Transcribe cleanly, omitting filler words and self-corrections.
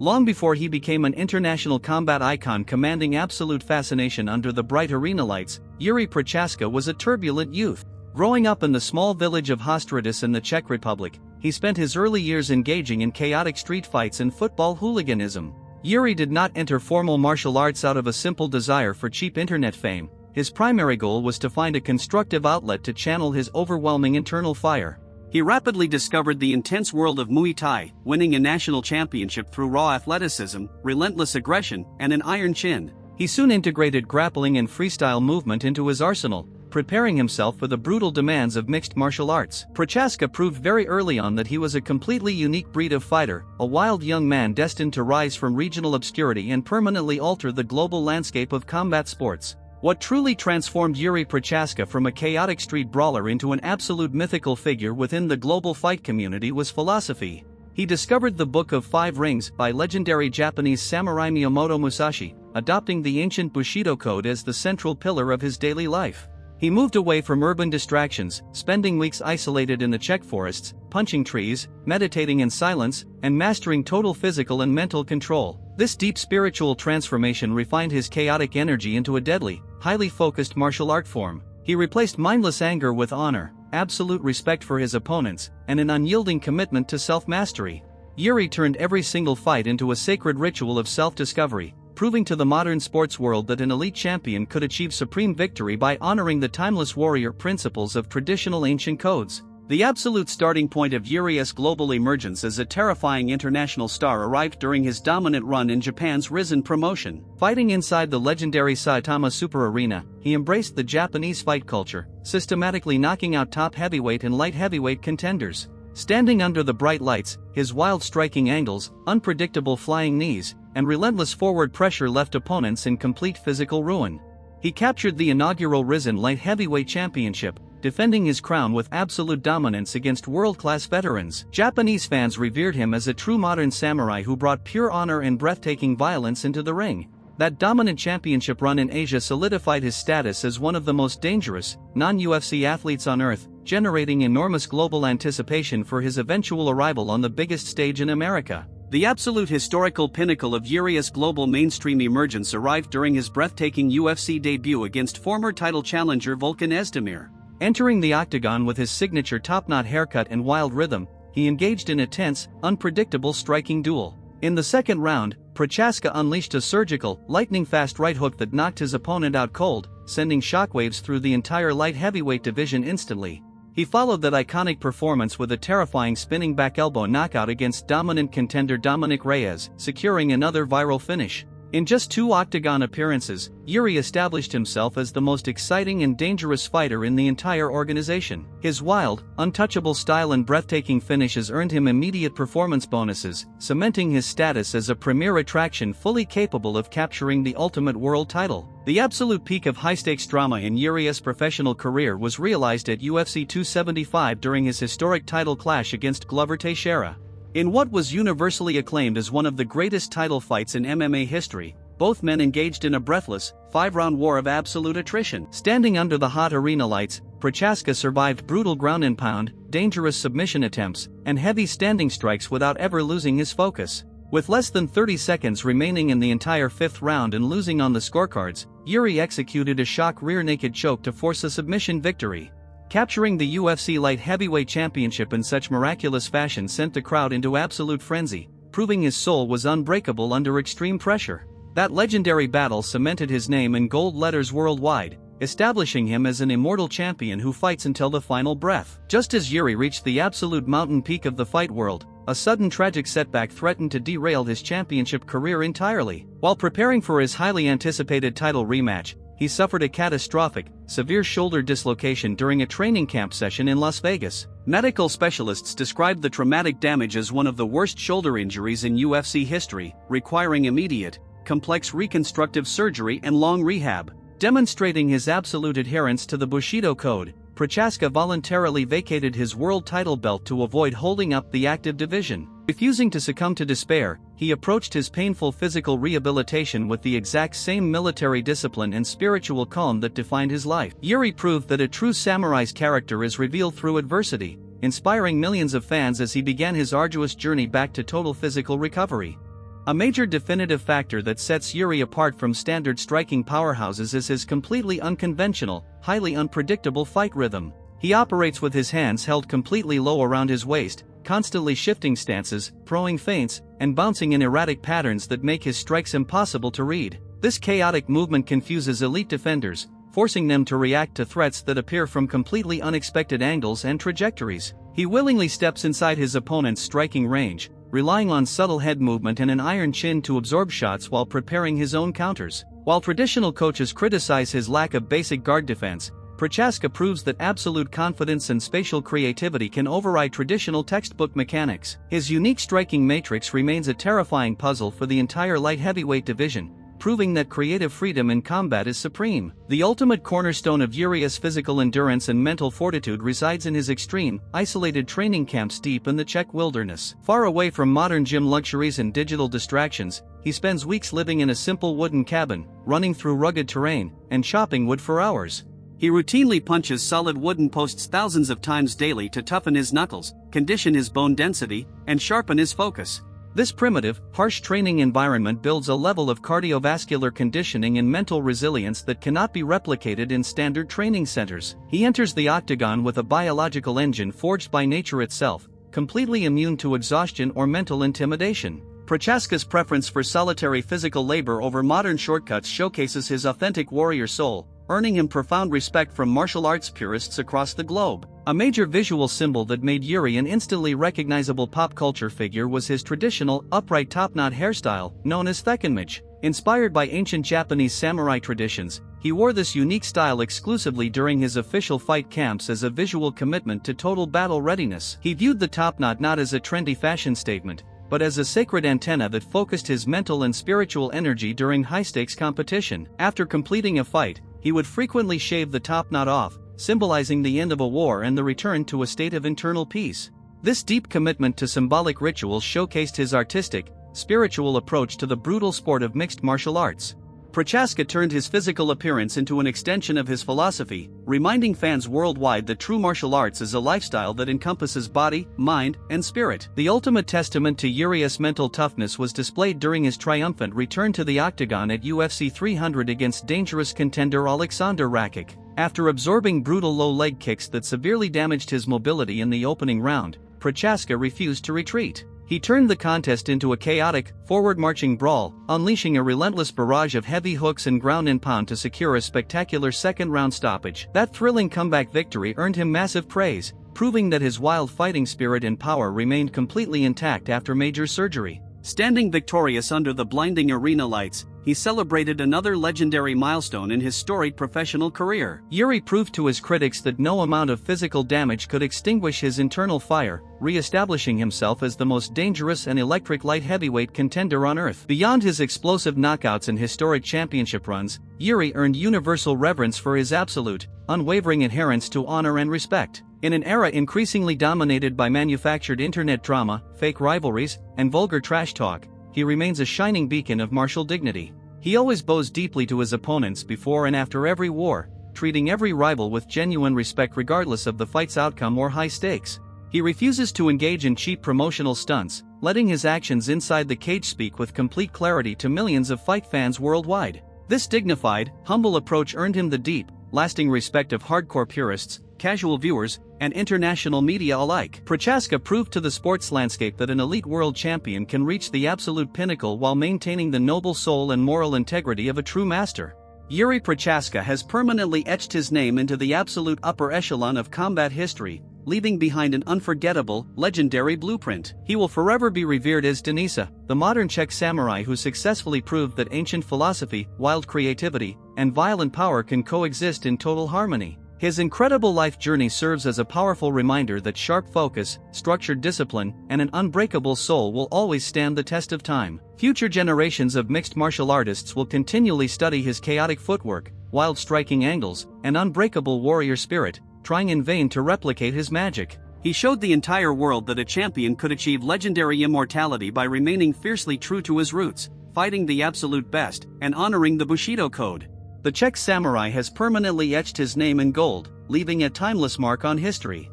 Long before he became an international combat icon commanding absolute fascination under the bright arena lights, Jiří Procházka was a turbulent youth. Growing up in the small village of Hostradis in the Czech Republic, he spent his early years engaging in chaotic street fights and football hooliganism. Jiří did not enter formal martial arts out of a simple desire for cheap internet fame. His primary goal was to find a constructive outlet to channel his overwhelming internal fire. He rapidly discovered the intense world of Muay Thai, winning a national championship through raw athleticism, relentless aggression, and an iron chin. He soon integrated grappling and freestyle movement into his arsenal, preparing himself for the brutal demands of mixed martial arts. Procházka proved very early on that he was a completely unique breed of fighter, a wild young man destined to rise from regional obscurity and permanently alter the global landscape of combat sports. What truly transformed Jiří Procházka from a chaotic street brawler into an absolute mythical figure within the global fight community was philosophy. He discovered the Book of Five Rings by legendary Japanese samurai Miyamoto Musashi, adopting the ancient Bushido code as the central pillar of his daily life. He moved away from urban distractions, spending weeks isolated in the Czech forests, punching trees, meditating in silence, and mastering total physical and mental control. This deep spiritual transformation refined his chaotic energy into a deadly, highly focused martial art form. He replaced mindless anger with honor, absolute respect for his opponents, and an unyielding commitment to self-mastery. Jiří turned every single fight into a sacred ritual of self-discovery, proving to the modern sports world that an elite champion could achieve supreme victory by honoring the timeless warrior principles of traditional ancient codes. The absolute starting point of Jiří's global emergence as a terrifying international star arrived during his dominant run in Japan's Risen promotion. Fighting inside the legendary Saitama Super Arena, he embraced the Japanese fight culture, systematically knocking out top heavyweight and light heavyweight contenders. Standing under the bright lights, his wild striking angles, unpredictable flying knees, and relentless forward pressure left opponents in complete physical ruin. He captured the inaugural Risen Light Heavyweight Championship, defending his crown with absolute dominance against world-class veterans. Japanese fans revered him as a true modern samurai who brought pure honor and breathtaking violence into the ring. That dominant championship run in Asia solidified his status as one of the most dangerous, non-UFC athletes on earth, generating enormous global anticipation for his eventual arrival on the biggest stage in America. The absolute historical pinnacle of Jiří's global mainstream emergence arrived during his breathtaking UFC debut against former title challenger Volkan Oezdemir. Entering the octagon with his signature top-knot haircut and wild rhythm, he engaged in a tense, unpredictable striking duel. In the second round, Procházka unleashed a surgical, lightning-fast right hook that knocked his opponent out cold, sending shockwaves through the entire light heavyweight division instantly. He followed that iconic performance with a terrifying spinning back elbow knockout against dominant contender Dominic Reyes, securing another viral finish. In just 2 octagon appearances, Jiří established himself as the most exciting and dangerous fighter in the entire organization. His wild, untouchable style and breathtaking finishes earned him immediate performance bonuses, cementing his status as a premier attraction fully capable of capturing the ultimate world title. The absolute peak of high-stakes drama in Jiří's professional career was realized at UFC 275 during his historic title clash against Glover Teixeira. In what was universally acclaimed as one of the greatest title fights in MMA history, both men engaged in a breathless, 5-round war of absolute attrition. Standing under the hot arena lights, Procházka survived brutal ground and pound, dangerous submission attempts, and heavy standing strikes without ever losing his focus. With less than 30 seconds remaining in the entire 5th round and losing on the scorecards, Jiří executed a shock rear naked choke to force a submission victory. Capturing the UFC Light Heavyweight Championship in such miraculous fashion sent the crowd into absolute frenzy, proving his soul was unbreakable under extreme pressure. That legendary battle cemented his name in gold letters worldwide, establishing him as an immortal champion who fights until the final breath. Just as Jiří reached the absolute mountain peak of the fight world, a sudden tragic setback threatened to derail his championship career entirely. While preparing for his highly anticipated title rematch, he suffered a catastrophic, severe shoulder dislocation during a training camp session in Las Vegas. Medical specialists described the traumatic damage as one of the worst shoulder injuries in UFC history, requiring immediate, complex reconstructive surgery and long rehab. Demonstrating his absolute adherence to the Bushido code, Procházka voluntarily vacated his world title belt to avoid holding up the active division. Refusing to succumb to despair, he approached his painful physical rehabilitation with the exact same military discipline and spiritual calm that defined his life. Jiří proved that a true samurai's character is revealed through adversity, inspiring millions of fans as he began his arduous journey back to total physical recovery. A major definitive factor that sets Yuri apart from standard striking powerhouses is his completely unconventional, highly unpredictable fight rhythm. He operates with his hands held completely low around his waist, constantly shifting stances, throwing feints, and bouncing in erratic patterns that make his strikes impossible to read. This chaotic movement confuses elite defenders, forcing them to react to threats that appear from completely unexpected angles and trajectories. He willingly steps inside his opponent's striking range, relying on subtle head movement and an iron chin to absorb shots while preparing his own counters. While traditional coaches criticize his lack of basic guard defense, Procházka proves that absolute confidence and spatial creativity can override traditional textbook mechanics. His unique striking matrix remains a terrifying puzzle for the entire light heavyweight division, proving that creative freedom in combat is supreme. The ultimate cornerstone of Yuri's physical endurance and mental fortitude resides in his extreme, isolated training camps deep in the Czech wilderness. Far away from modern gym luxuries and digital distractions, he spends weeks living in a simple wooden cabin, running through rugged terrain, and chopping wood for hours. He routinely punches solid wooden posts thousands of times daily to toughen his knuckles, condition his bone density, and sharpen his focus. This primitive, harsh training environment builds a level of cardiovascular conditioning and mental resilience that cannot be replicated in standard training centers. He enters the octagon with a biological engine forged by nature itself, completely immune to exhaustion or mental intimidation. Procházka's preference for solitary physical labor over modern shortcuts showcases his authentic warrior soul, earning him profound respect from martial arts purists across the globe. A major visual symbol that made Yuri an instantly recognizable pop culture figure was his traditional, upright top-knot hairstyle, known as thekenmich. Inspired by ancient Japanese samurai traditions, he wore this unique style exclusively during his official fight camps as a visual commitment to total battle readiness. He viewed the top-knot not as a trendy fashion statement, but as a sacred antenna that focused his mental and spiritual energy during high-stakes competition. After completing a fight, he would frequently shave the top knot off, symbolizing the end of a war and the return to a state of internal peace. This deep commitment to symbolic rituals showcased his artistic, spiritual approach to the brutal sport of mixed martial arts. Procházka turned his physical appearance into an extension of his philosophy, reminding fans worldwide that true martial arts is a lifestyle that encompasses body, mind, and spirit. The ultimate testament to Yuri's mental toughness was displayed during his triumphant return to the octagon at UFC 300 against dangerous contender Alexander Rakic. After absorbing brutal low leg kicks that severely damaged his mobility in the opening round, Procházka refused to retreat. He turned the contest into a chaotic, forward-marching brawl, unleashing a relentless barrage of heavy hooks and ground and pound to secure a spectacular second-round stoppage. That thrilling comeback victory earned him massive praise, proving that his wild fighting spirit and power remained completely intact after major surgery. Standing victorious under the blinding arena lights, he celebrated another legendary milestone in his storied professional career. Yuri proved to his critics that no amount of physical damage could extinguish his internal fire, re-establishing himself as the most dangerous and electric light heavyweight contender on earth. Beyond his explosive knockouts and historic championship runs, Yuri earned universal reverence for his absolute, unwavering adherence to honor and respect. In an era increasingly dominated by manufactured internet drama, fake rivalries, and vulgar trash talk, he remains a shining beacon of martial dignity. He always bows deeply to his opponents before and after every war, treating every rival with genuine respect regardless of the fight's outcome or high stakes. He refuses to engage in cheap promotional stunts, letting his actions inside the cage speak with complete clarity to millions of fight fans worldwide. This dignified, humble approach earned him the deep, lasting respect of hardcore purists, casual viewers, and international media alike. Procházka proved to the sports landscape that an elite world champion can reach the absolute pinnacle while maintaining the noble soul and moral integrity of a true master. Jiří Procházka has permanently etched his name into the absolute upper echelon of combat history, leaving behind an unforgettable, legendary blueprint. He will forever be revered as Denisa, the modern Czech samurai who successfully proved that ancient philosophy, wild creativity, and violent power can coexist in total harmony. His incredible life journey serves as a powerful reminder that sharp focus, structured discipline, and an unbreakable soul will always stand the test of time. Future generations of mixed martial artists will continually study his chaotic footwork, wild striking angles, and unbreakable warrior spirit, trying in vain to replicate his magic. He showed the entire world that a champion could achieve legendary immortality by remaining fiercely true to his roots, fighting the absolute best, and honoring the Bushido code. The Czech samurai has permanently etched his name in gold, leaving a timeless mark on history.